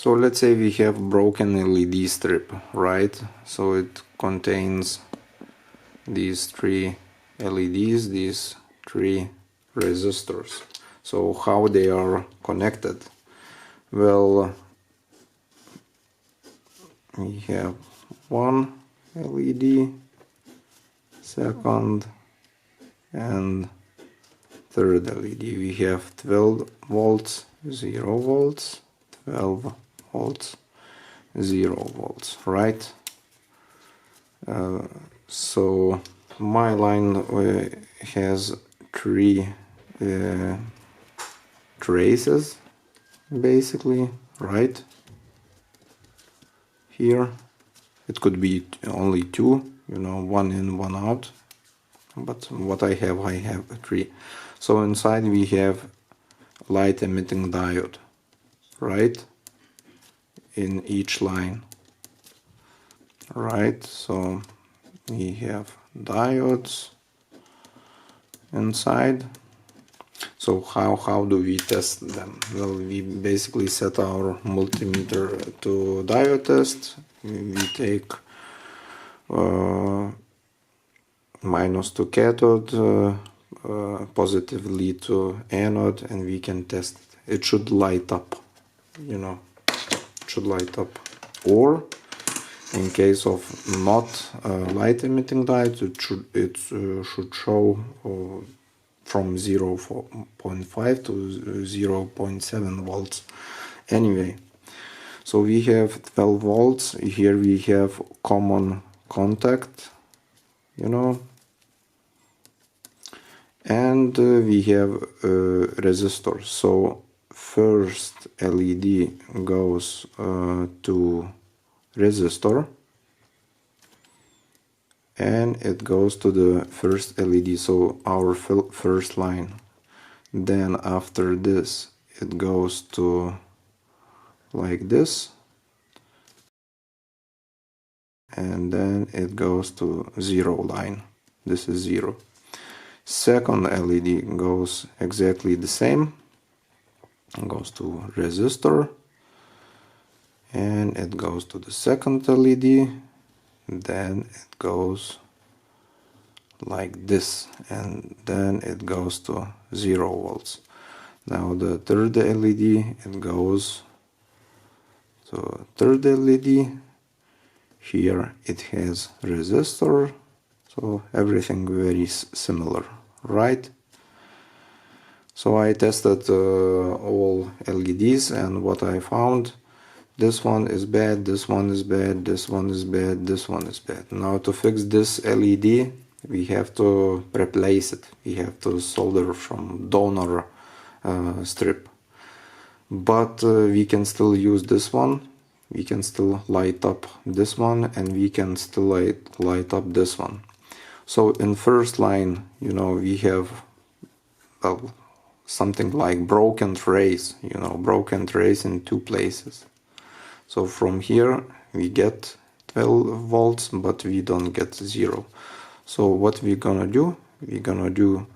So let's say we have broken LED strip, right? So it contains these 3 LEDs, these 3 resistors. So how they are connected? Well, we have one LED, second and third LED. We have 12 volts, 0 volts, 12 volts, 0 volts, right? So my line has 3 traces basically, right? Here it could be only 2, you know, 1 in, 1 out, but what I have 3. So inside we have light emitting diode, right, in each line, right? So we have diodes inside. So how do we test them? Well, we basically set our multimeter to diode test. We take minus to cathode, positively to anode, and we can test it. It should light up, you know, it should light up. Or in case of not light emitting diodes, it should show from 0.5 to 0.7 volts. Anyway, so we have 12 volts. Here we have common contact, you know, and we have resistors. So first LED goes to resistor, and it goes to the first LED, so our first line. Then after this it goes to like this, and then it goes to 0 line. This is 0. Second LED goes exactly the same, it goes to resistor, and it goes to the second LED. Then it goes like this, and then it goes to 0 volts. Now the third LED, it goes to third LED. Here it has resistor, so everything very similar, right? So I tested all LEDs, and what I found: this one is bad, this one is bad, this one is bad, this one is bad. Now to fix this LED, we have to replace it. We have to solder from donor strip. But we can still use this one. We can still light up this one, and we can still light up this one. So in first line, you know, we have something like broken trace, you know, broken trace in 2 places. So from here we get 12 volts, but we don't get 0. So what we're gonna do? We're gonna do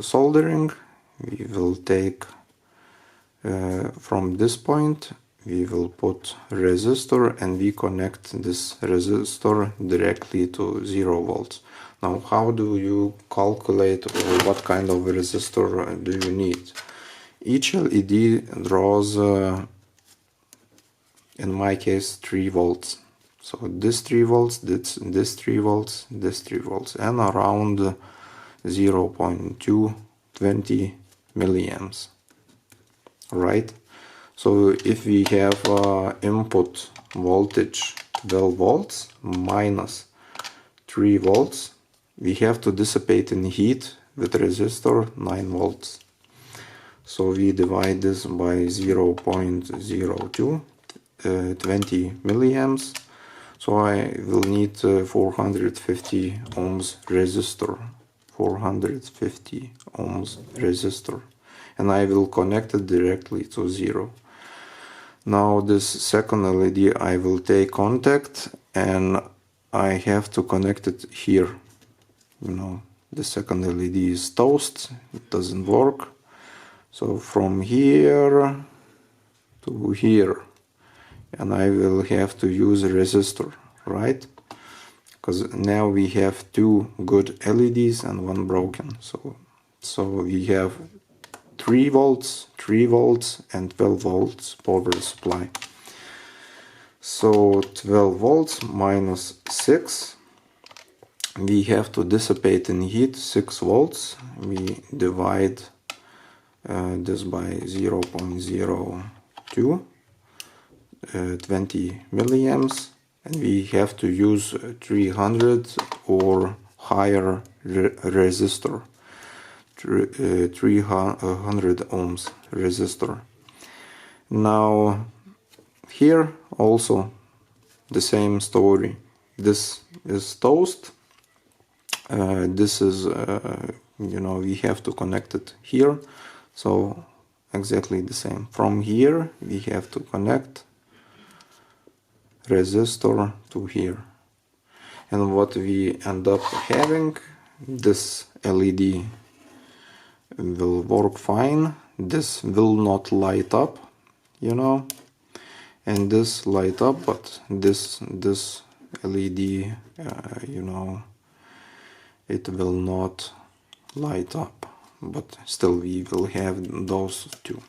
soldering. We will take from this point, we will put resistor, and we connect this resistor directly to 0 volts. Now how do you calculate, or what kind of resistor do you need? Each LED draws in my case 3 volts. So this 3 volts, this 3 volts, this 3 volts, and around 0.220 milliamps, right? So if we have input voltage 12 volts minus 3 volts, we have to dissipate in heat with resistor 9 volts. So we divide this by 0.02, 20 milliamps. So I will need 450 ohms resistor, 450 ohms resistor, and I will connect it directly to 0. Now this second LED, I will take contact, and I have to connect it here. You know, the second LED is toast, it doesn't work. So from here to here, and I will have to use a resistor, right? Because now we have two good LEDs and one broken. So we have 3 volts, 3 volts, and 12 volts power supply. So 12 volts minus 6. We have to dissipate in heat 6 volts. We divide this by 0.02, 20 milliamps, and we have to use 300 or higher resistor, 300 ohms resistor. Now here also the same story. This is toast. This is we have to connect it here, so exactly the same. From here we have to connect resistor to here, and what we end up having, this LED will work fine, this will not light up, and this light up, but this LED it will not light up, but still we will have those two.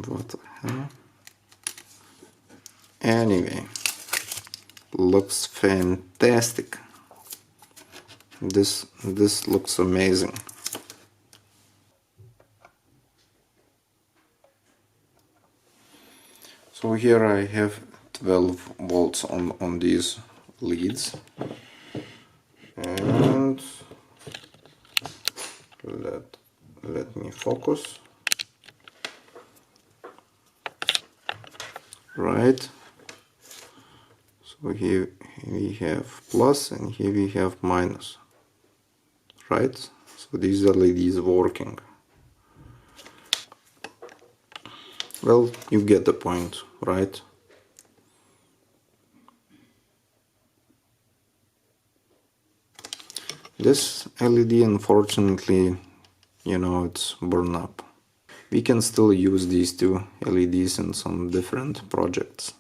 What the hell? Anyway, looks fantastic. This looks amazing. So here I have 12 volts on these leads, and let me focus. Right, so here we have plus and here we have minus, right? So these LEDs working. Well, you get the point, right? This LED, unfortunately, it's burned up. We can still use these two LEDs in some different projects.